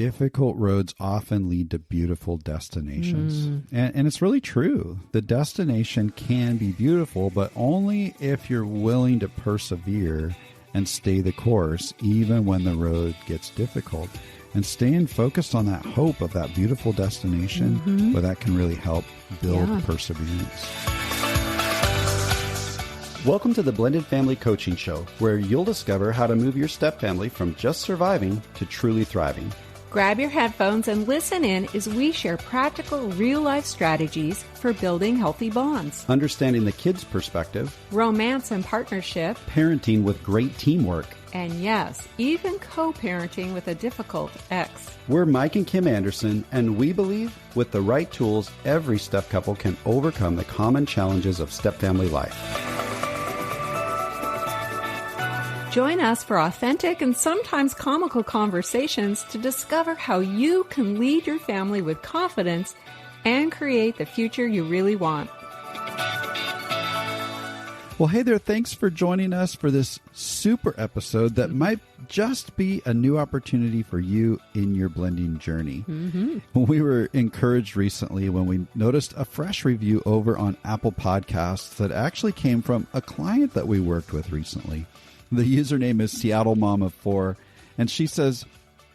difficult roads often lead to beautiful destinations. And it's really true. The destination can be beautiful, but only if you're willing to persevere and stay the course, even when the road gets difficult. And staying focused on that hope of that beautiful destination, well, that can really help build perseverance. Welcome to the Blended Family Coaching Show, where you'll discover how to move your step family from just surviving to truly thriving. Grab your headphones and listen in as we share practical, real-life strategies for building healthy bonds, Understanding the kids' perspective, romance and partnership, parenting with great teamwork. and yes, even co-parenting with a difficult ex. We're Mike and Kim Anderson, and we believe with the right tools, every step couple can overcome the common challenges of step family life. Join us for authentic and sometimes comical conversations to discover how you can lead your family with confidence and create the future you really want. Well, hey there. Thanks for joining us for this super episode that might just be a new opportunity for you in your blending journey. We were encouraged recently when we noticed a fresh review over on Apple Podcasts that actually came from a client that we worked with recently. The username is Seattle Mom of 4, and she says,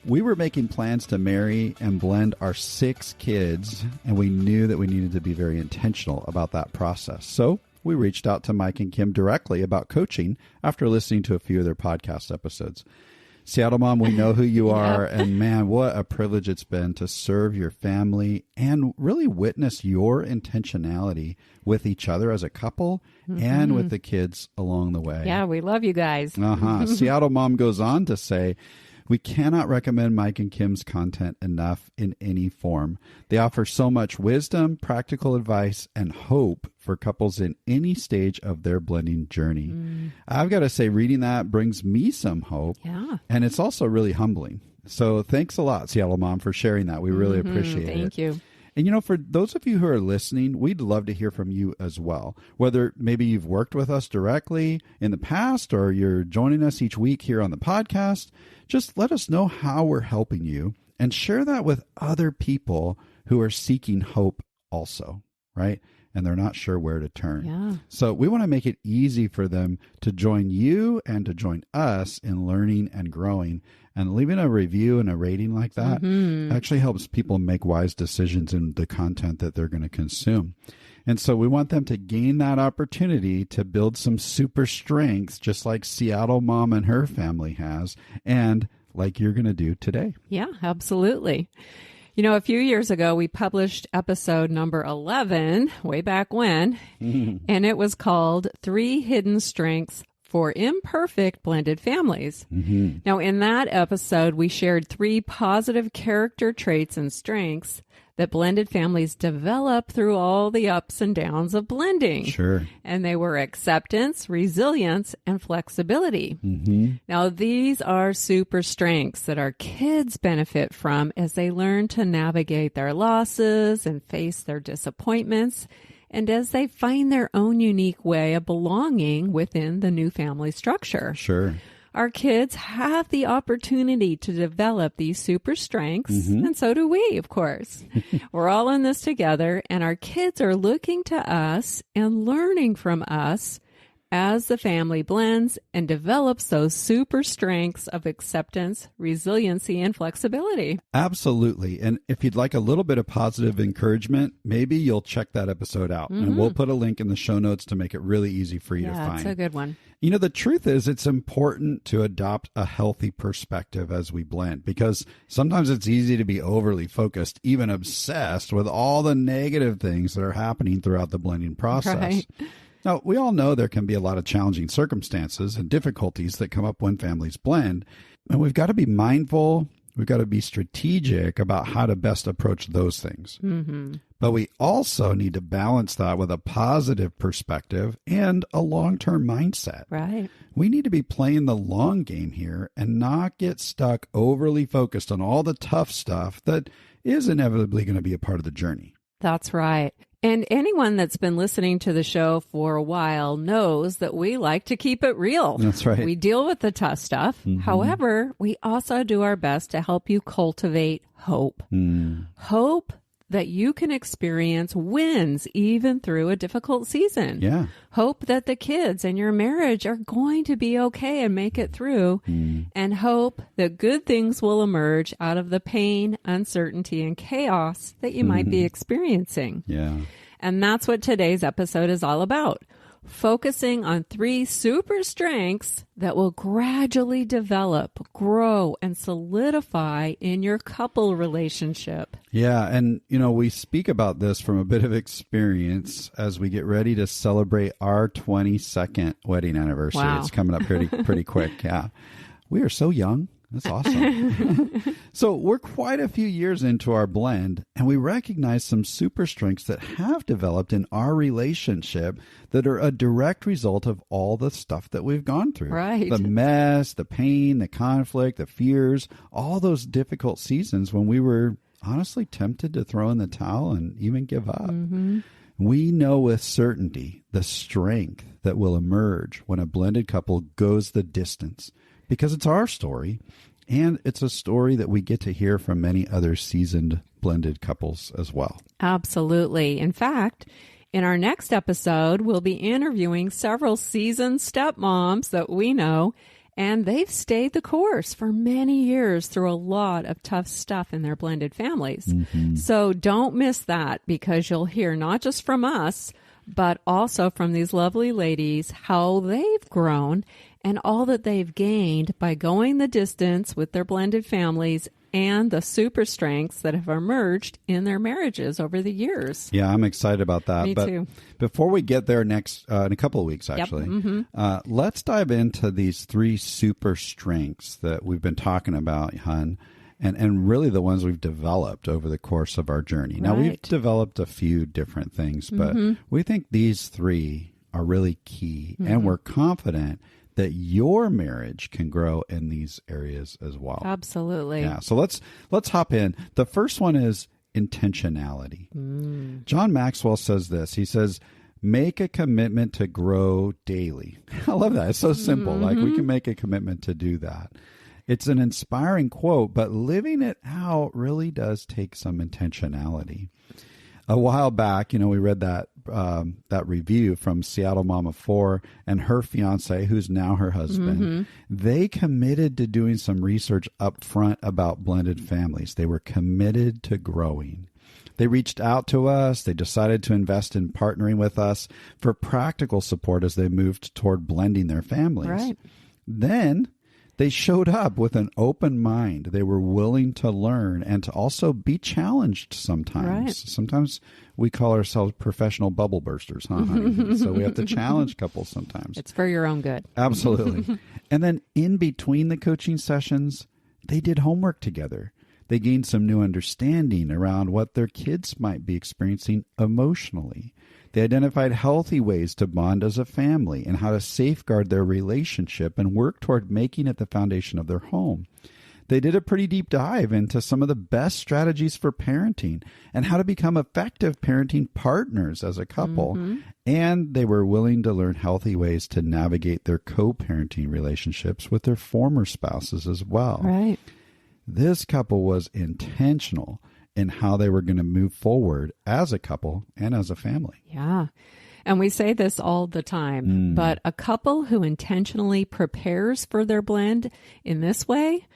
we were making plans to marry and blend our 6 kids, and we knew that we needed to be very intentional about that process. So we reached out to Mike and Kim directly about coaching after listening to a few of their podcast episodes. Seattle Mom, we know who you are, and man, what a privilege it's been to serve your family and really witness your intentionality with each other as a couple and with the kids along the way. Yeah, we love you guys. Seattle Mom goes on to say, we cannot recommend Mike and Kim's content enough in any form. They offer so much wisdom, practical advice, and hope for couples in any stage of their blending journey. I've got to say, reading that brings me some hope. Yeah. And it's also really humbling. So thanks a lot, Seattle Mom, for sharing that. We really appreciate it. Thank you. And, you know, for those of you who are listening, we'd love to hear from you as well. Whether maybe you've worked with us directly in the past or you're joining us each week here on the podcast, just let us know how we're helping you and share that with other people who are seeking hope also, right? And they're not sure where to turn. Yeah. So we want to make it easy for them to join you and to join us in learning and growing. And leaving a review and a rating like that actually helps people make wise decisions in the content that they're going to consume. And so we want them to gain that opportunity to build some super strengths, just like Seattle Mom and her family has, and like you're going to do today. Yeah, absolutely. You know, a few years ago, we published episode number 11, way back when, and it was called 3 Hidden Strengths for Imperfect Blended Families. Now, in that episode, we shared 3 positive character traits and strengths that blended families develop through all the ups and downs of blending. Sure. And they were acceptance, resilience, and flexibility. Now, these are super strengths that our kids benefit from as they learn to navigate their losses and face their disappointments, and as they find their own unique way of belonging within the new family structure. Sure. Our kids have the opportunity to develop these super strengths, and so do we, of course. We're all in this together, and our kids are looking to us and learning from us as the family blends and develops those super strengths of acceptance, resiliency, and flexibility. Absolutely. And if you'd like a little bit of positive encouragement, maybe you'll check that episode out. And we'll put a link in the show notes to make it really easy for you to find. Yeah, it's a good one. You know, the truth is it's important to adopt a healthy perspective as we blend, because sometimes it's easy to be overly focused, even obsessed with all the negative things that are happening throughout the blending process. Right. Now, we all know there can be a lot of challenging circumstances and difficulties that come up when families blend, and we've got to be mindful. We've got to be strategic about how to best approach those things. But we also need to balance that with a positive perspective and a long-term mindset. Right. We need to be playing the long game here and not get stuck overly focused on all the tough stuff that is inevitably going to be a part of the journey. That's right. And anyone that's been listening to the show for a while knows that we like to keep it real. That's right. We deal with the tough stuff. However, we also do our best to help you cultivate hope. Hope that you can experience wins even through a difficult season. Yeah. Hope that the kids and your marriage are going to be okay and make it through. And hope that good things will emerge out of the pain, uncertainty, and chaos that you might be experiencing. Yeah. And that's what today's episode is all about. Focusing on 3 super strengths that will gradually develop, grow, and solidify in your couple relationship. Yeah. And, we speak about this from a bit of experience as we get ready to celebrate our 22nd wedding anniversary. Wow. It's coming up pretty quick. Yeah. We are so young. That's awesome. So we're quite a few years into our blend, and we recognize some super strengths that have developed in our relationship that are a direct result of all the stuff that we've gone through. Right. The mess, the pain, the conflict, the fears, all those difficult seasons when we were honestly tempted to throw in the towel and even give up. We know with certainty the strength that will emerge when a blended couple goes the distance, because it's our story, and it's a story that we get to hear from many other seasoned blended couples as well. Absolutely. In fact, in our next episode, we'll be interviewing several seasoned stepmoms that we know, and they've stayed the course for many years through a lot of tough stuff in their blended families. So don't miss that, because you'll hear not just from us, but also from these lovely ladies, how they've grown and all that they've gained by going the distance with their blended families, and the super strengths that have emerged in their marriages over the years. Yeah, I'm excited about that. Me too. Before we get there next, in a couple of weeks, actually, let's dive into these 3 super strengths that we've been talking about, Hun, and really the ones we've developed over the course of our journey. Now, we've developed a few different things, but we think these 3 are really key, and we're confident that your marriage can grow in these areas as well. Absolutely. Yeah. So let's hop in. The first one is intentionality. John Maxwell says this. He says, make a commitment to grow daily. I love that. It's so simple. Like, we can make a commitment to do that. It's an inspiring quote, but living it out really does take some intentionality. A while back, we read that review from Seattle Mama 4 and her fiance, who's now her husband. They committed to doing some research up front about blended families. They were committed to growing. They reached out to us. They decided to invest in partnering with us for practical support as they moved toward blending their families. Right. Then they showed up with an open mind. They were willing to learn and to also be challenged sometimes. Right. Sometimes we call ourselves professional bubble bursters, huh, honey? So we have to challenge couples sometimes. It's for your own good. Absolutely. And then in between the coaching sessions, they did homework together. They gained some new understanding around what their kids might be experiencing emotionally. They identified healthy ways to bond as a family and how to safeguard their relationship and work toward making it the foundation of their home. They did a pretty deep dive into some of the best strategies for parenting and how to become effective parenting partners as a couple. And they were willing to learn healthy ways to navigate their co-parenting relationships with their former spouses as well. Right. This couple was intentional in how they were going to move forward as a couple and as a family. Yeah. And we say this all the time, but a couple who intentionally prepares for their blend in this way,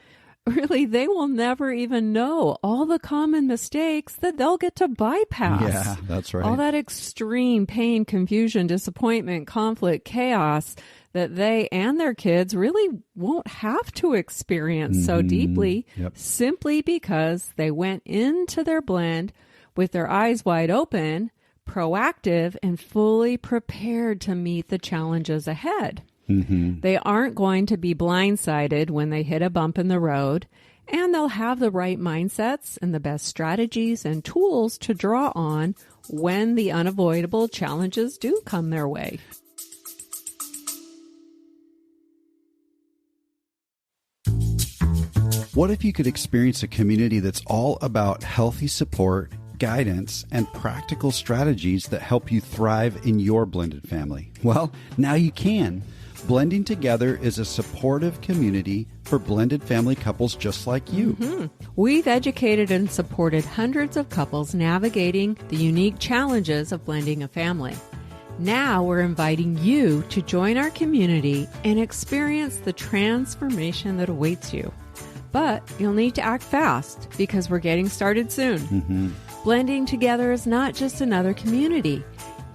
really, they will never even know all the common mistakes that they'll get to bypass. Yeah, that's right. All that extreme pain, confusion, disappointment, conflict, chaos that they and their kids really won't have to experience so deeply, simply because they went into their blend with their eyes wide open, proactive, and fully prepared to meet the challenges ahead. They aren't going to be blindsided when they hit a bump in the road, and they'll have the right mindsets and the best strategies and tools to draw on when the unavoidable challenges do come their way. What if you could experience a community that's all about healthy support guidance, and practical strategies that help you thrive in your blended family? Well, now you can. Blending Together is a supportive community for blended family couples just like you. Mm-hmm. We've educated and supported hundreds of couples navigating the unique challenges of blending a family. Now we're inviting you to join our community and experience the transformation that awaits you. But you'll need to act fast because we're getting started soon. Mm-hmm. Blending Together is not just another community.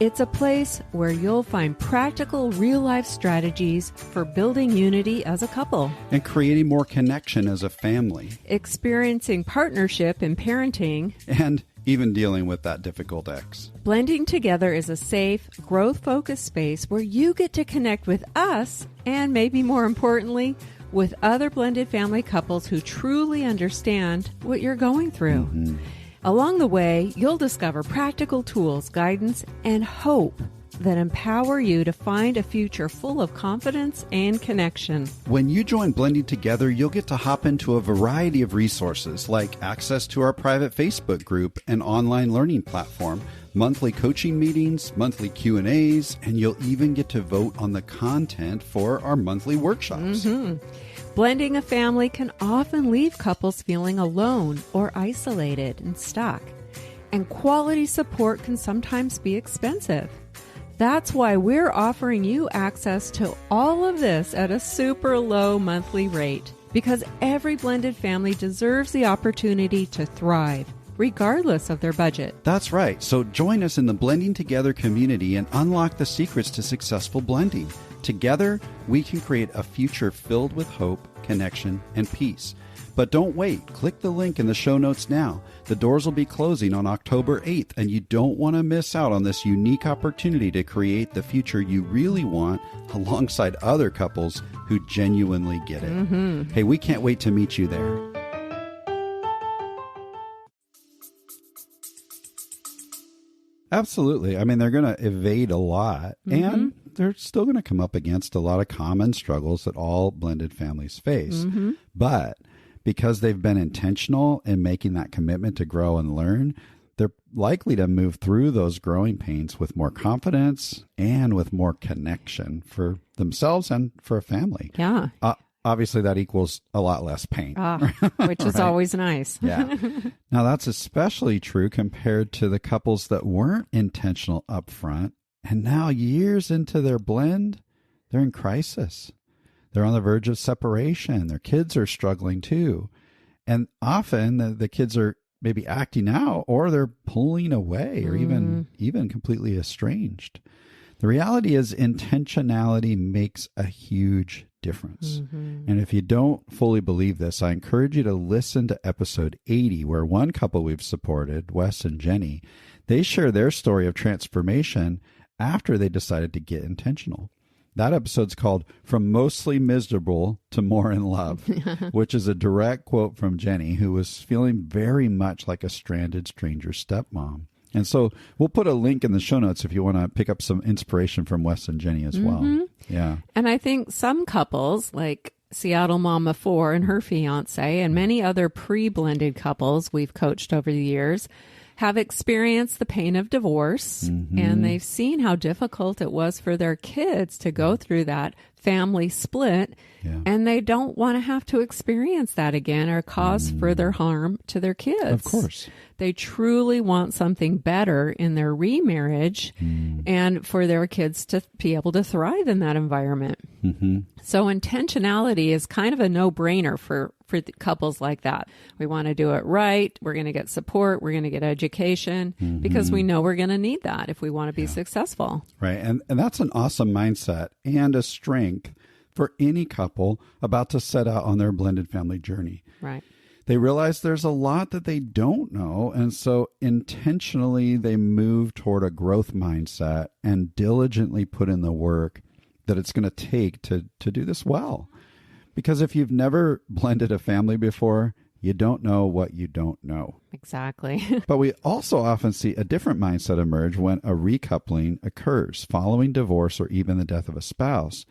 It's a place where you'll find practical, real-life strategies for building unity as a couple, and creating more connection as a family, experiencing partnership in parenting, and even dealing with that difficult ex. Blending Together is a safe, growth-focused space where you get to connect with us and, maybe more importantly, with other blended family couples who truly understand what you're going through. Mm-hmm. Along the way, you'll discover practical tools, guidance, and hope that empower you to find a future full of confidence and connection. When you join Blending Together, you'll get to hop into a variety of resources like access to our private Facebook group and online learning platform, monthly coaching meetings, monthly Q&As, and you'll even get to vote on the content for our monthly workshops. Mm-hmm. Blending a family can often leave couples feeling alone or isolated and stuck, and quality support can sometimes be expensive. That's why we're offering you access to all of this at a super low monthly rate, because every blended family deserves the opportunity to thrive, regardless of their budget. That's right. So join us in the Blending Together community and unlock the secrets to successful blending. Together, we can create a future filled with hope, connection, and peace. But don't wait. Click the link in the show notes now. The doors will be closing on October 8th, and you don't want to miss out on this unique opportunity to create the future you really want alongside other couples who genuinely get it. Mm-hmm. Hey, we can't wait to meet you there. Absolutely. I mean, they're going to evade a lot, and they're still going to come up against a lot of common struggles that all blended families face. Mm-hmm. But because they've been intentional in making that commitment to grow and learn, they're likely to move through those growing pains with more confidence and with more connection for themselves and for a family. Yeah. Obviously, that equals a lot less pain. Which is always nice. Yeah. Now, that's especially true compared to the couples that weren't intentional up front, and now years into their blend, they're in crisis. They're on the verge of separation. Their kids are struggling too. And often the kids are maybe acting out, or they're pulling away, or even completely estranged. The reality is intentionality makes a huge difference. Mm-hmm. And if you don't fully believe this, I encourage you to listen to episode 80, where one couple we've supported, Wes and Jenny, they share their story of transformation after they decided to get intentional. That episode's called From Mostly Miserable to More in Love, which is a direct quote from Jenny, who was feeling very much like a stranded stranger stepmom. And so we'll put a link in the show notes if you want to pick up some inspiration from Wes and Jenny as well. Yeah. And I think some couples, like Seattle Mama 4 and her fiance, and many other pre-blended couples we've coached over the years, have experienced the pain of divorce, and they've seen how difficult it was for their kids to go through that family split, and they don't want to have to experience that again or cause further harm to their kids. Of course. They truly want something better in their remarriage and for their kids to be able to thrive in that environment. So intentionality is kind of a no-brainer for couples like that. We want to do it right. We're going to get support. We're going to get education because we know we're going to need that if we want to be successful. Right. And that's an awesome mindset and a strength for any couple about to set out on their blended family journey. Right. They realize there's a lot that they don't know, and so intentionally they move toward a growth mindset and diligently put in the work that it's going to take to do this well. Because if you've never blended a family before, you don't know what you don't know. Exactly. But we also often see a different mindset emerge when a recoupling occurs following divorce or even the death of a spouse.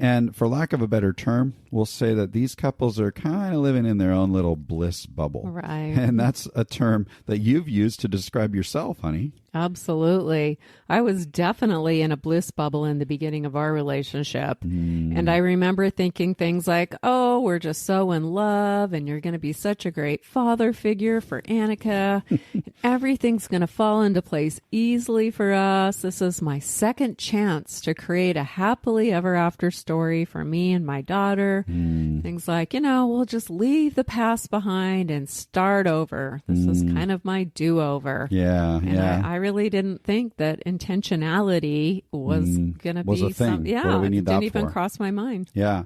And for lack of a better term, we'll say that these couples are kind of living in their own little bliss bubble. Right. And that's a term that you've used to describe yourself, honey. Absolutely. I was definitely in a bliss bubble in the beginning of our relationship. And I remember thinking things like, oh, we're just so in love and you're going to be such a great father figure for Annika. And everything's going to fall into place easily for us. This is my second chance to create a happily ever after story for me and my daughter. Things like, we'll just leave the past behind and start over. This is kind of my do-over. Yeah, And I really didn't think that intentionality was going to be a thing. What do we need it that didn't even for? cross my mind. Yeah.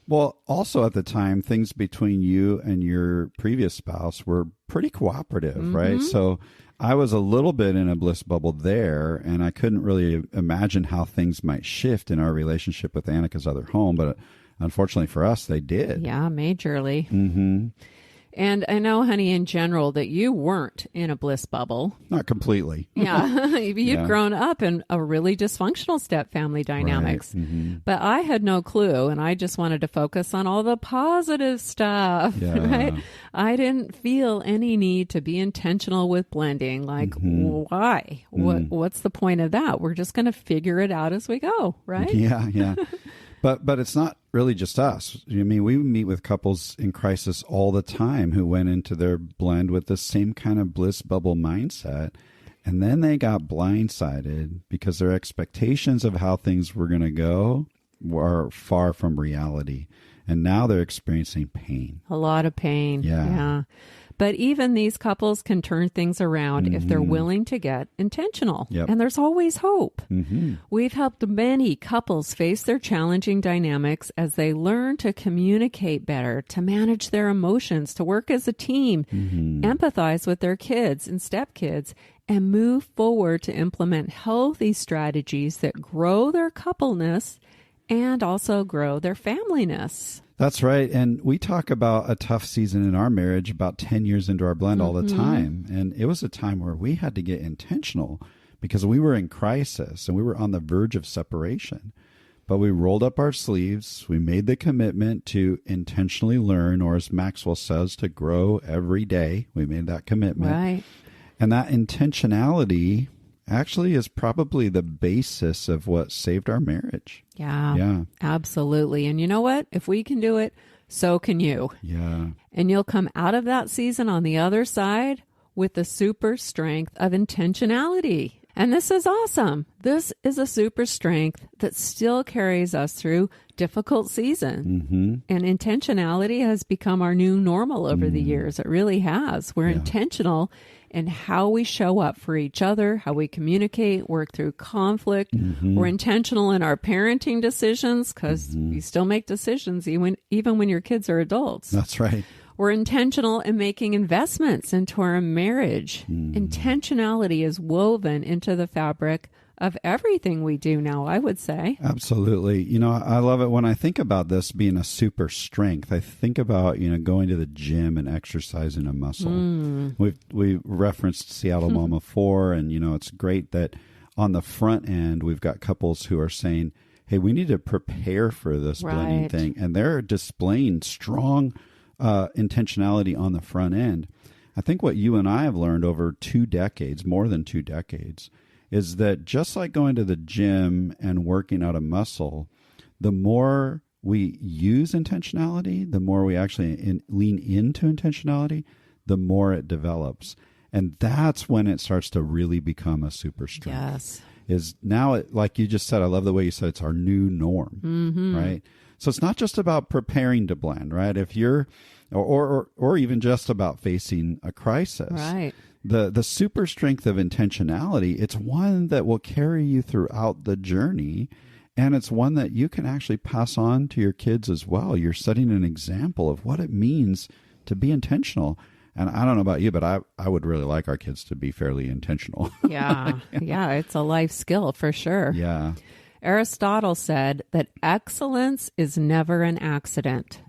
Well, also at the time, things between you and your previous spouse were pretty cooperative, right? So I was a little bit in a bliss bubble there, and I couldn't really imagine how things might shift in our relationship with Annika's other home. But unfortunately for us, they did. Yeah, majorly. And I know, honey, in general, that you weren't in a bliss bubble. Not completely. Yeah. You'd grown up in a really dysfunctional step family dynamics. Right. But I had no clue, and I just wanted to focus on all the positive stuff, right? I didn't feel any need to be intentional with blending. Like, why? What's the point of that? We're just going to figure it out as we go, right? Yeah. But it's not really just us. I mean, we meet with couples in crisis all the time who went into their blend with the same kind of bliss bubble mindset. And then they got blindsided because their expectations of how things were going to go were far from reality. And now they're experiencing pain. A lot of pain. Yeah. But even these couples can turn things around if they're willing to get intentional. Yep. And there's always hope. We've helped many couples face their challenging dynamics as they learn to communicate better, to manage their emotions, to work as a team, empathize with their kids and stepkids, and move forward to implement healthy strategies that grow their coupleness and also grow their familyness. That's right. And we talk about a tough season in our marriage about 10 years into our blend all the time. And it was a time where we had to get intentional because we were in crisis and we were on the verge of separation. But we rolled up our sleeves. We made the commitment to intentionally learn, or as Maxwell says, to grow every day. We made that commitment. Right. And that intentionality actually is probably the basis of what saved our marriage. Yeah, absolutely. And you know what? If we can do it, so can you. Yeah. And you'll come out of that season on the other side with the super strength of intentionality. And this is awesome. This is a super strength that still carries us through difficult season. And intentionality has become our new normal over the years. It really has. We're intentional in how we show up for each other, how we communicate, work through conflict. We're intentional in our parenting decisions because you still make decisions even when your kids are adults. That's right. We're intentional in making investments into our marriage. Intentionality is woven into the fabric of everything we do now, I would say. Absolutely. You know, I love it when I think about this being a super strength. I think about, going to the gym and exercising a muscle. We referenced Seattle Mama 4, and, it's great that on the front end, we've got couples who are saying, hey, we need to prepare for this blending thing. And they're displaying strong intentionality on the front end. I think what you and I have learned over 2 decades, more than 2 decades, is that just like going to the gym and working out a muscle, the more we use intentionality, the more we actually lean into intentionality, the more it develops. And that's when it starts to really become a super strength. Yes. Is now, like you just said, I love the way you said it's our new norm, right? So it's not just about preparing to blend, right? If you're, or even just about facing a crisis. Right. The super strength of intentionality, it's one that will carry you throughout the journey, and it's one that you can actually pass on to your kids as well. You're setting an example of what it means to be intentional. And I don't know about you, but I would really like our kids to be fairly intentional. Yeah, it's a life skill for sure. Yeah. Aristotle said that excellence is never an accident.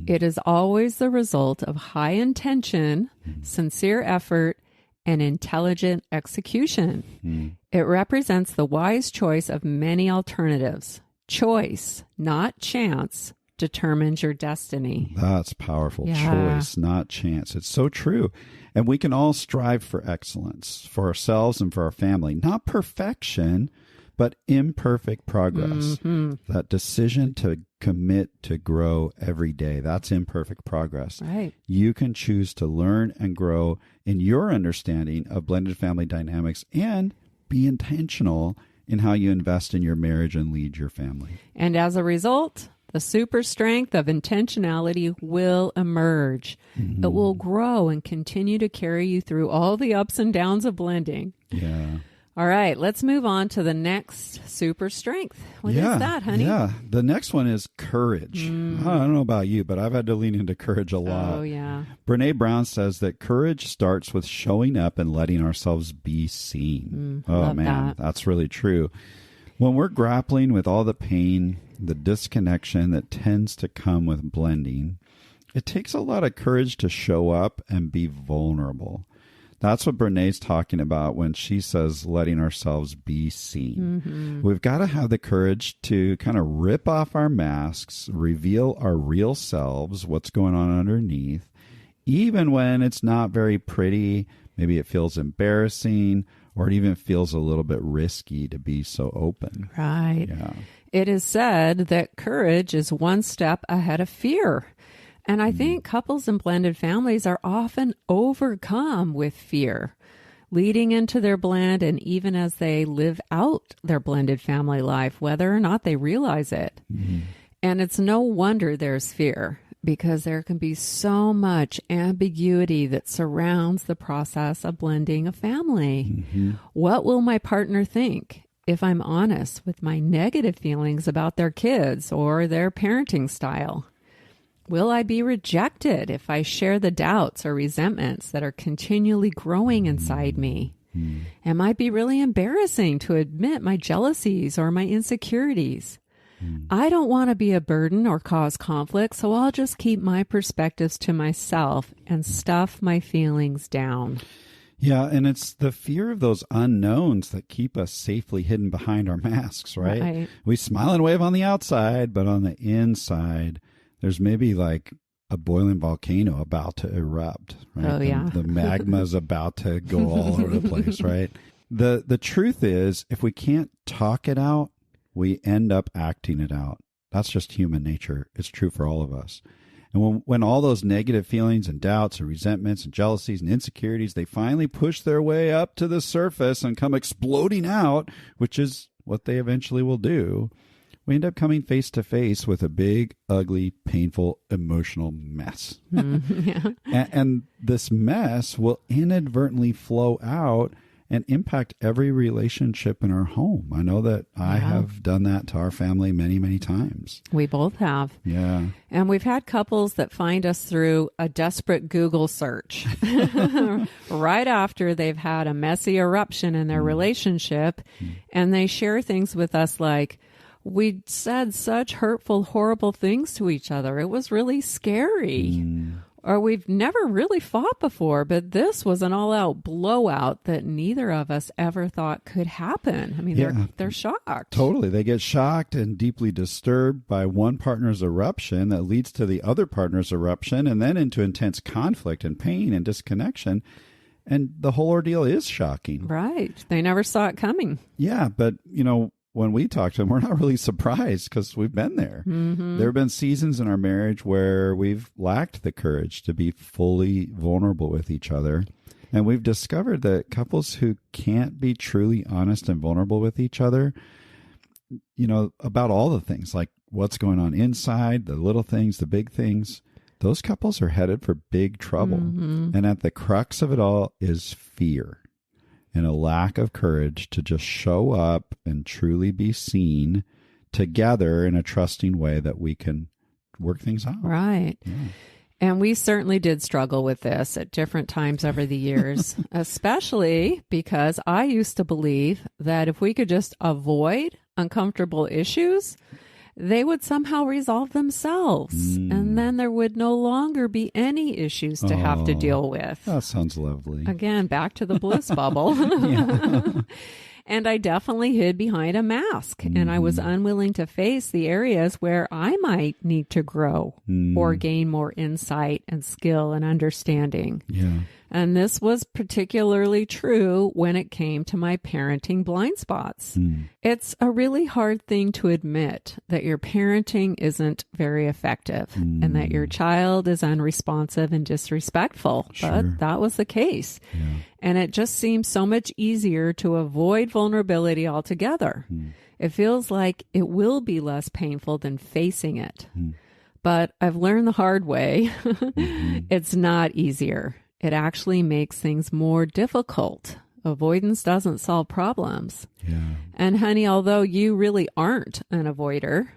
It is always the result of high intention, sincere effort, and intelligent execution. It represents the wise choice of many alternatives. choice, not chance, determines your destiny. That's powerful. Yeah. Choice, not chance. It's so true. And we can all strive for excellence for ourselves and for our family. Not perfection, but imperfect progress. That decision to commit to grow every day. That's imperfect progress. Right. You can choose to learn and grow in your understanding of blended family dynamics and be intentional in how you invest in your marriage and lead your family. And as a result, the super strength of intentionality will emerge. It will grow and continue to carry you through all the ups and downs of blending. Yeah. All right, let's move on to the next super strength. What is that, honey? Yeah. The next one is courage. I don't know about you, but I've had to lean into courage a lot. Oh, yeah. Brene Brown says that courage starts with showing up and letting ourselves be seen. Oh, man, that's really true. When we're grappling with all the pain, the disconnection that tends to come with blending, it takes a lot of courage to show up and be vulnerable. That's what Brene's talking about when she says letting ourselves be seen. We've got to have the courage to kind of rip off our masks, reveal our real selves, what's going on underneath, even when it's not very pretty. Maybe it feels embarrassing, or it even feels a little bit risky to be so open. Right. Yeah. It is said that courage is one step ahead of fear. And I think couples and blended families are often overcome with fear, leading into their blend and even as they live out their blended family life, whether or not they realize it. And it's no wonder there's fear, because there can be so much ambiguity that surrounds the process of blending a family. What will my partner think if I'm honest with my negative feelings about their kids or their parenting style? Will I be rejected if I share the doubts or resentments that are continually growing inside me? It might be really embarrassing to admit my jealousies or my insecurities. I don't want to be a burden or cause conflict, so I'll just keep my perspectives to myself and stuff my feelings down. Yeah, and it's the fear of those unknowns that keep us safely hidden behind our masks, right? We smile and wave on the outside, but on the inside, there's maybe like a boiling volcano about to erupt, right? Oh, yeah. The magma is about to go all over the place, right? The truth is, if we can't talk it out, we end up acting it out. That's just human nature. It's true for all of us. And when all those negative feelings and doubts and resentments and jealousies and insecurities, they finally push their way up to the surface and come exploding out, which is what they eventually will do, we end up coming face to face with a big, ugly, painful, emotional mess. And this mess will inadvertently flow out and impact every relationship in our home. I know that I have done that to our family many, many times. We both have. Yeah. And we've had couples that find us through a desperate Google search right after they've had a messy eruption in their relationship. And they share things with us like, we said such hurtful, horrible things to each other. It was really scary. Or we've never really fought before, but this was an all-out blowout that neither of us ever thought could happen. I mean, they're shocked. Totally. They get shocked and deeply disturbed by one partner's eruption that leads to the other partner's eruption and then into intense conflict and pain and disconnection. And the whole ordeal is shocking. Right. They never saw it coming. Yeah, but, you know, when we talk to them, we're not really surprised because we've been there. There have been seasons in our marriage where we've lacked the courage to be fully vulnerable with each other. And we've discovered that couples who can't be truly honest and vulnerable with each other, you know, about all the things, like what's going on inside, the little things, the big things, those couples are headed for big trouble. And at the crux of it all is fear. And a lack of courage to just show up and truly be seen together in a trusting way that we can work things out. Right. Yeah. And we certainly did struggle with this at different times over the years, especially because I used to believe that if we could just avoid uncomfortable issues, they would somehow resolve themselves. And then there would no longer be any issues to have to deal with. That sounds lovely. Again, back to the bliss bubble. And I definitely hid behind a mask, and I was unwilling to face the areas where I might need to grow or gain more insight and skill and understanding. Yeah. And this was particularly true when it came to my parenting blind spots. It's a really hard thing to admit that your parenting isn't very effective and that your child is unresponsive and disrespectful. But that was the case. Yeah. And it just seems so much easier to avoid vulnerability altogether. It feels like it will be less painful than facing it. But I've learned the hard way. It's not easier. It actually makes things more difficult. Avoidance doesn't solve problems. Yeah. And honey, although you really aren't an avoider,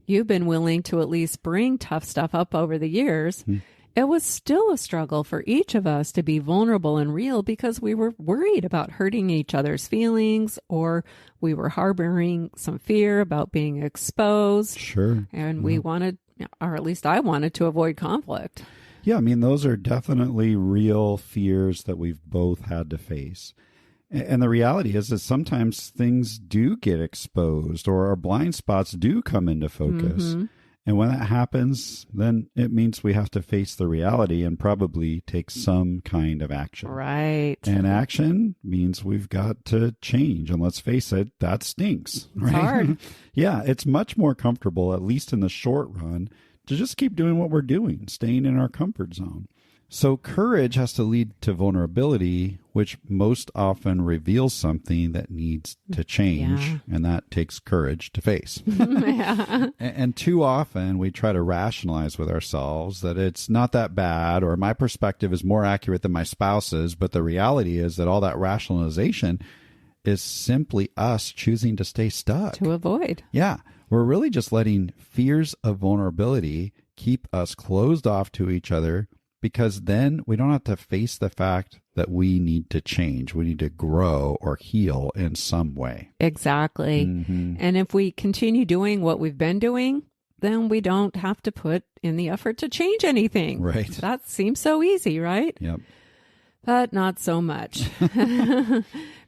you've been willing to at least bring tough stuff up over the years. It was still a struggle for each of us to be vulnerable and real because we were worried about hurting each other's feelings, or we were harboring some fear about being exposed. Sure. And we wanted, or at least I wanted, to avoid conflict. Yeah, I mean, those are definitely real fears that we've both had to face. And the reality is that sometimes things do get exposed or our blind spots do come into focus. And when that happens, then it means we have to face the reality and probably take some kind of action. Right. And action means we've got to change. And let's face it, that stinks. Right? It's hard. Yeah, it's much more comfortable, at least in the short run, to just keep doing what we're doing, staying in our comfort zone. So courage has to lead to vulnerability, which most often reveals something that needs to change. Yeah. And that takes courage to face. And too often we try to rationalize with ourselves that it's not that bad, or my perspective is more accurate than my spouse's. But the reality is that all that rationalization is simply us choosing to stay stuck. To avoid. Yeah. We're really just letting fears of vulnerability keep us closed off to each other, because then we don't have to face the fact that we need to change. We need to grow or heal in some way. Exactly. And if we continue doing what we've been doing, then we don't have to put in the effort to change anything. Right. That seems so easy, right? Yep. But not so much.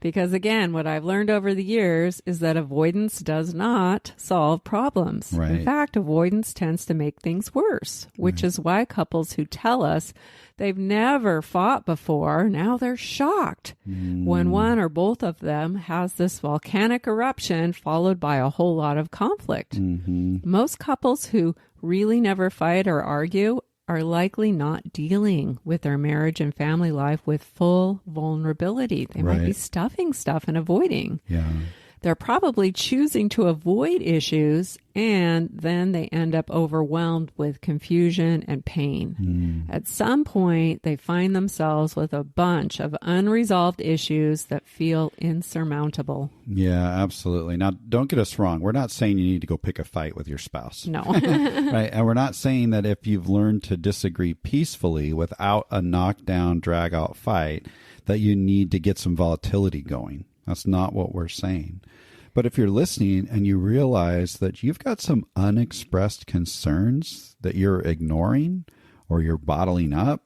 Because again, what I've learned over the years is that avoidance does not solve problems. Right. In fact, avoidance tends to make things worse, which is why couples who tell us they've never fought before, now they're shocked when one or both of them has this volcanic eruption followed by a whole lot of conflict. Most couples who really never fight or argue are likely not dealing with their marriage and family life with full vulnerability. They might be stuffing stuff and avoiding. Yeah. They're probably choosing to avoid issues, and then they end up overwhelmed with confusion and pain. At some point, they find themselves with a bunch of unresolved issues that feel insurmountable. Yeah, absolutely. Now, don't get us wrong. We're not saying you need to go pick a fight with your spouse. No. Right. And we're not saying that if you've learned to disagree peacefully without a knockdown, drag out fight, that you need to get some volatility going. That's not what we're saying. But if you're listening and you realize that you've got some unexpressed concerns that you're ignoring or you're bottling up,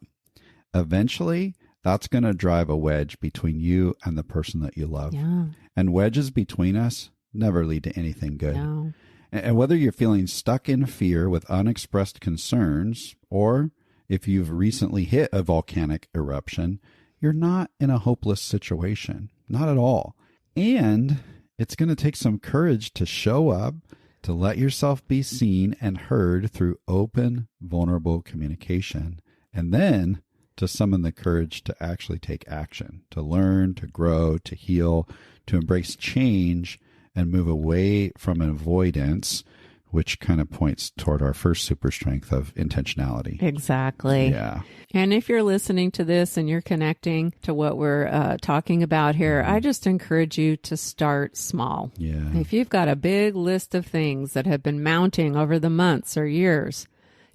eventually that's going to drive a wedge between you and the person that you love. Yeah. And wedges between us never lead to anything good. No. And whether you're feeling stuck in fear with unexpressed concerns, or if you've recently hit a volcanic eruption, you're not in a hopeless situation. Not at all. And it's going to take some courage to show up, to let yourself be seen and heard through open, vulnerable communication, and then to summon the courage to actually take action, to learn, to grow, to heal, to embrace change, and move away from avoidance, which kind of points toward our first super strength of intentionality. Exactly. Yeah. And if you're listening to this and you're connecting to what we're talking about here, I just encourage you to start small. Yeah. If you've got a big list of things that have been mounting over the months or years,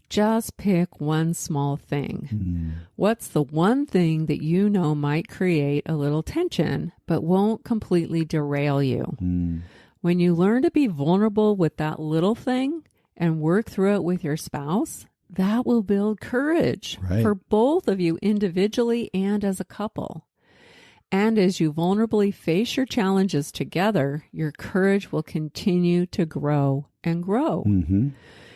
just pick one small thing. What's the one thing that you know might create a little tension, but won't completely derail you? When you learn to be vulnerable with that little thing and work through it with your spouse, that will build courage for both of you individually and as a couple. And as you vulnerably face your challenges together, your courage will continue to grow and grow. Mm-hmm.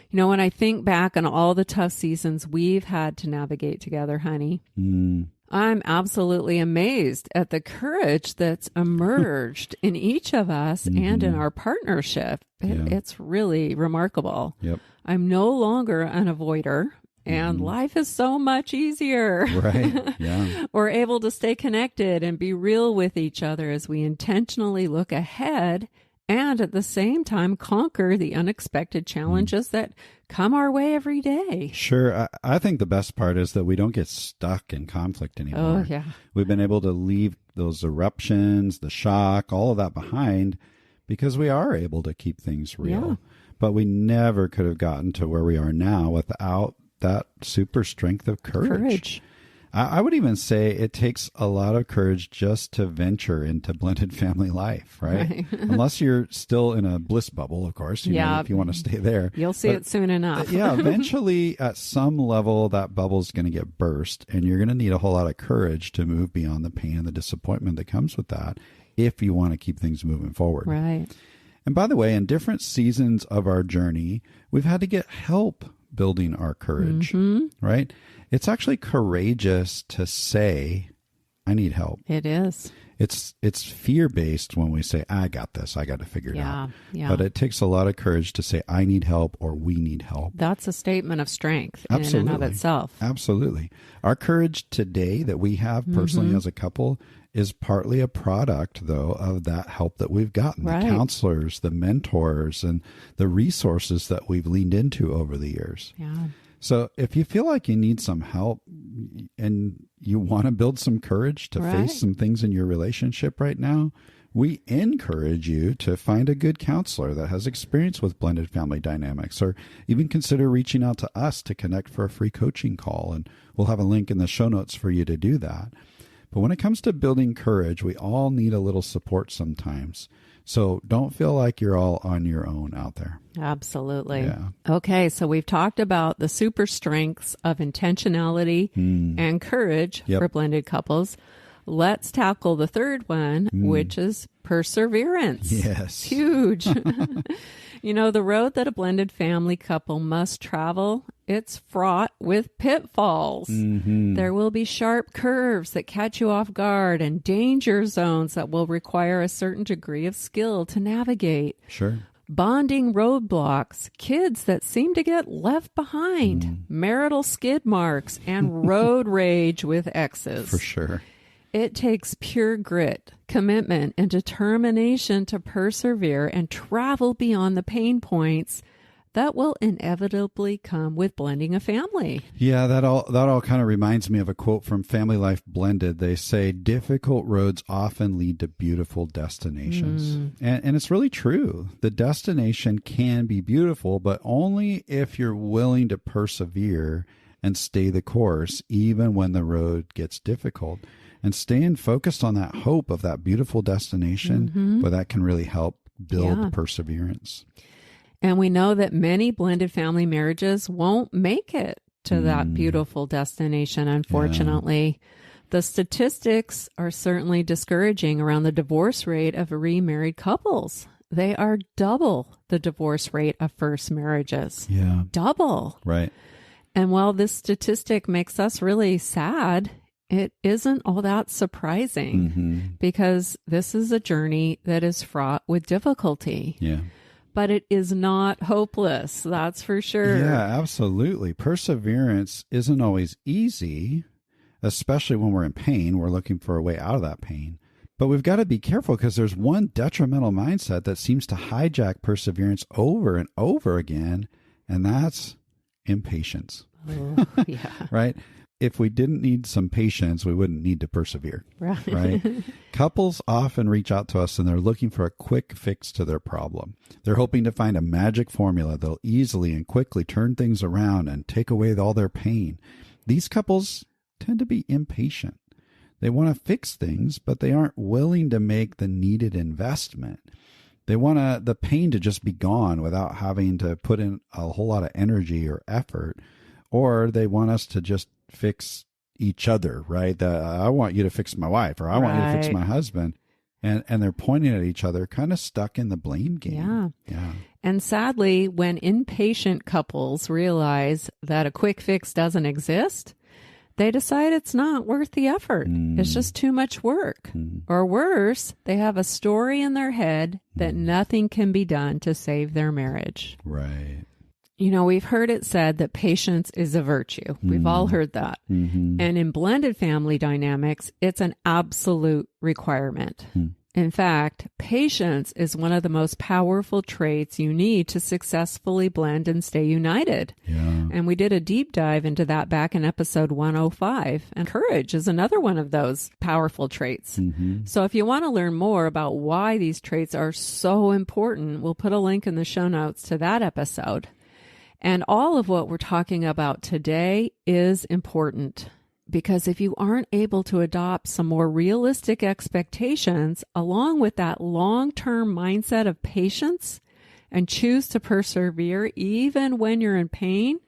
You know, when I think back on all the tough seasons we've had to navigate together, honey, I'm absolutely amazed at the courage that's emerged in each of us and in our partnership. It's really remarkable. Yep. I'm no longer an avoider. And life is so much easier. Right. Yeah. We're able to stay connected and be real with each other as we intentionally look ahead and at the same time conquer the unexpected challenges that come our way every day. Sure. I think the best part is that we don't get stuck in conflict anymore. Oh, yeah. We've been able to leave those eruptions, the shock, all of that behind because we are able to keep things real. Yeah. But we never could have gotten to where we are now without that super strength of courage. I would even say it takes a lot of courage just to venture into blended family life, right? Unless you're still in a bliss bubble, of course, you know, if you want to stay there. You'll see it soon enough. Eventually at some level that bubble's going to get burst and you're going to need a whole lot of courage to move beyond the pain and the disappointment that comes with that if you want to keep things moving forward. Right. And by the way, in different seasons of our journey, we've had to get help building our courage, right? It's actually courageous to say, I need help. It is. It's fear-based when we say, I got this, I got to figure it out. Yeah. But it takes a lot of courage to say, I need help or we need help. That's a statement of strength Absolutely. in and of itself. Absolutely. Our courage today that we have personally as a couple is partly a product, though, of that help that we've gotten, the counselors, the mentors, and the resources that we've leaned into over the years. Yeah. So if you feel like you need some help and you want to build some courage to face some things in your relationship right now, we encourage you to find a good counselor that has experience with blended family dynamics, or even consider reaching out to us to connect for a free coaching call. And we'll have a link in the show notes for you to do that. But when it comes to building courage, we all need a little support sometimes. So don't feel like you're all on your own out there. Absolutely. Yeah. Okay, so we've talked about the super strengths of intentionality and courage for blended couples. Let's tackle the third one, which is perseverance. Yes. Huge. You know, the road that a blended family couple must travel, it's fraught with pitfalls. There will be sharp curves that catch you off guard and danger zones that will require a certain degree of skill to navigate. Sure. Bonding roadblocks, kids that seem to get left behind, marital skid marks, and road rage with exes. For sure. It takes pure grit, commitment, and determination to persevere and travel beyond the pain points that will inevitably come with blending a family. Yeah, that all kind of reminds me of a quote from Family Life Blended. They say, difficult roads often lead to beautiful destinations. And it's really true. The destination can be beautiful, but only if you're willing to persevere and stay the course, even when the road gets difficult. And staying focused on that hope of that beautiful destination, but that can really help build perseverance. And we know that many blended family marriages won't make it to that beautiful destination, unfortunately. The statistics are certainly discouraging around the divorce rate of remarried couples. They are double the divorce rate of first marriages. Yeah. Double. Right. And while this statistic makes us really sad, it isn't all that surprising because this is a journey that is fraught with difficulty. Yeah. But it is not hopeless, that's for sure. Yeah, absolutely. Perseverance isn't always easy, especially when we're in pain. We're looking for a way out of that pain. But we've got to be careful because there's one detrimental mindset that seems to hijack perseverance over and over again, and that's impatience. Oh, yeah. Right? If we didn't need some patience, we wouldn't need to persevere. Right? Couples often reach out to us and they're looking for a quick fix to their problem. They're hoping to find a magic formula that'll easily and quickly turn things around and take away all their pain. These couples tend to be impatient. They want to fix things, but they aren't willing to make the needed investment. They want the pain to just be gone without having to put in a whole lot of energy or effort, or they want us to just fix each other, right? I want you to fix my wife, or I want you to fix my husband. And they're pointing at each other, kind of stuck in the blame game. Yeah. And sadly, when impatient couples realize that a quick fix doesn't exist, they decide it's not worth the effort. It's just too much work. Or worse, they have a story in their head that nothing can be done to save their marriage. Right. You know, we've heard it said that patience is a virtue. We've all heard that. And in blended family dynamics, it's an absolute requirement. In fact, patience is one of the most powerful traits you need to successfully blend and stay united. Yeah. And we did a deep dive into that back in episode 105. And courage is another one of those powerful traits. So if you want to learn more about why these traits are so important, we'll put a link in the show notes to that episode. And all of what we're talking about today is important. Because if you aren't able to adopt some more realistic expectations along with that long-term mindset of patience and choose to persevere even when you're in pain,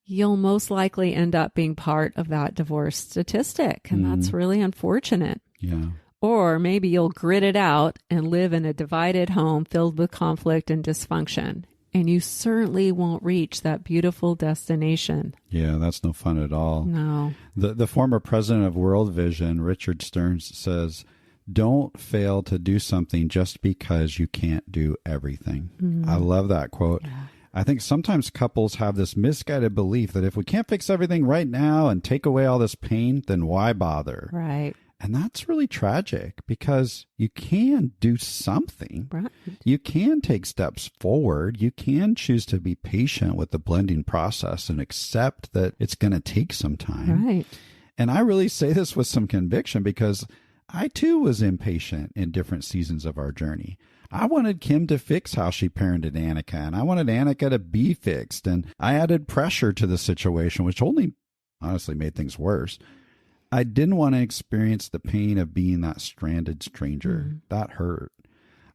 you'll most likely end up being part of that divorce statistic. And that's really unfortunate. Yeah. Or maybe you'll grit it out and live in a divided home filled with conflict and dysfunction. And you certainly won't reach that beautiful destination. Yeah, that's no fun at all. No. The former president of World Vision, Richard Stearns, says, don't fail to do something just because you can't do everything. I love that quote. Yeah. I think sometimes couples have this misguided belief that if we can't fix everything right now and take away all this pain, then why bother? Right. And that's really tragic because you can do something. Right. You can take steps forward. You can choose to be patient with the blending process and accept that it's going to take some time. Right. And I really say this with some conviction because I too was impatient in different seasons of our journey. I wanted Kim to fix how she parented Annika, and I wanted Annika to be fixed. And I added pressure to the situation, which only honestly made things worse. I didn't want to experience the pain of being that stranded stranger. That hurt.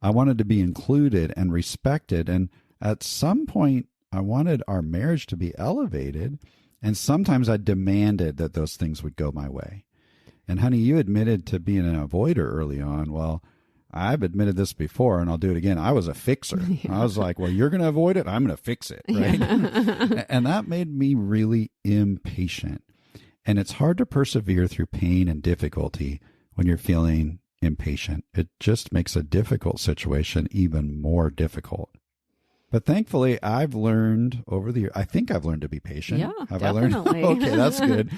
I wanted to be included and respected. And at some point, I wanted our marriage to be elevated. And sometimes I demanded that those things would go my way. And honey, you admitted to being an avoider early on. Well, I've admitted this before, and I'll do it again. I was a fixer. I was like, well, you're going to avoid it. I'm going to fix it. Right. And that made me really impatient. And it's hard to persevere through pain and difficulty when you're feeling impatient. It just makes a difficult situation even more difficult. But thankfully, I've learned over the years, I think I've learned to be patient. Yeah, Have definitely. I learned? Okay, that's good.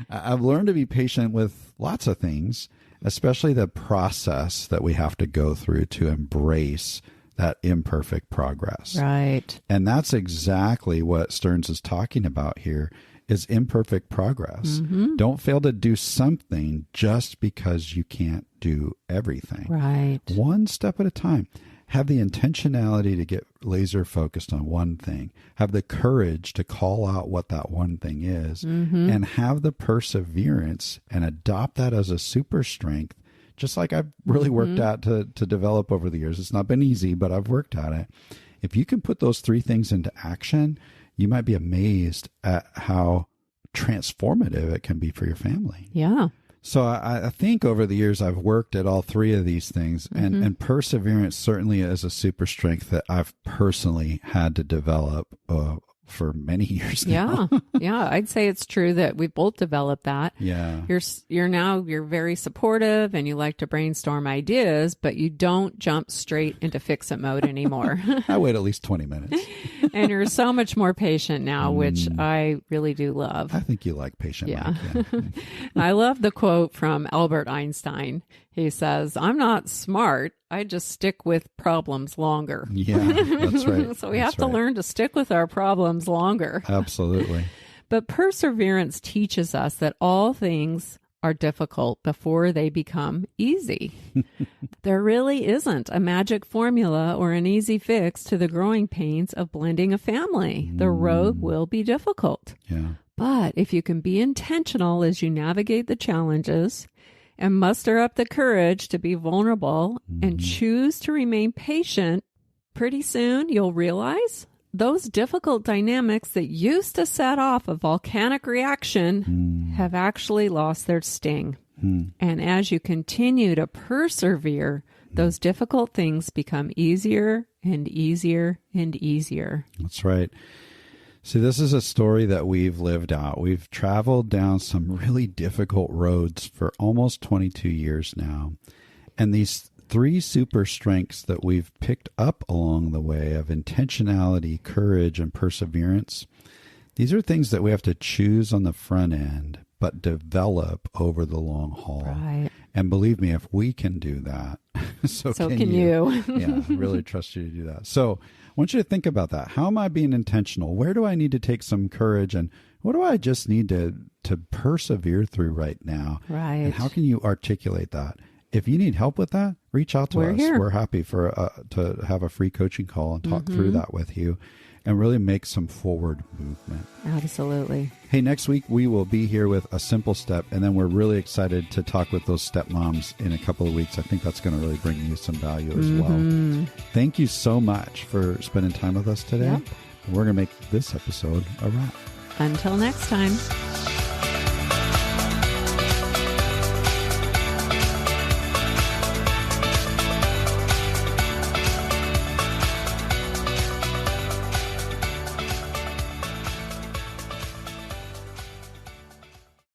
I've learned to be patient with lots of things, especially the process that we have to go through to embrace that imperfect progress. Right. And that's exactly what Stearns is talking about here. Is imperfect progress. Don't fail to do something just because you can't do everything. Right. One step at a time. Have the intentionality to get laser focused on one thing. Have the courage to call out what that one thing is. And have the perseverance and adopt that as a super strength, just like I've really worked at to develop over the years. It's not been easy, but I've worked at it. If you can put those three things into action, you might be amazed at how transformative it can be for your family. Yeah. So I think over the years I've worked at all three of these things, and perseverance certainly is a super strength that I've personally had to develop for many years now. Yeah. I'd say it's true that we've both developed that. Yeah. You're very supportive and you like to brainstorm ideas, but you don't jump straight into fix-it mode anymore. I wait at least 20 minutes. And you're so much more patient now, which I really do love. I think you like patient. Yeah. Mike. Yeah. I love the quote from Albert Einstein. He says, "I'm not smart. I just stick with problems longer." Yeah, that's right. So we have to learn to stick with our problems longer. Absolutely. But perseverance teaches us that all things are difficult before they become easy. There really isn't a magic formula or an easy fix to the growing pains of blending a family. The road will be difficult. Yeah. But if you can be intentional as you navigate the challenges and muster up the courage to be vulnerable and choose to remain patient, pretty soon you'll realize those difficult dynamics that used to set off a volcanic reaction have actually lost their sting. And as you continue to persevere, those difficult things become easier and easier and easier. That's right. See, this is a story that we've lived out. We've traveled down some really difficult roads for almost 22 years now. And these 3 super strengths that we've picked up along the way of intentionality, courage, and perseverance, these are things that we have to choose on the front end, but develop over the long haul. Right. And believe me, if we can do that, so can you. Yeah, I really trust you to do that. So I want you to think about that. How am I being intentional? Where do I need to take some courage? And what do I just need to persevere through right now? Right. And how can you articulate that? If you need help with that, reach out to us. Here. We're happy to have a free coaching call and talk through that with you and really make some forward movement. Absolutely. Hey, next week we will be here with a simple step, and then we're really excited to talk with those stepmoms in a couple of weeks. I think that's going to really bring you some value as well. Thank you so much for spending time with us today. Yep. We're going to make this episode a wrap. Until next time.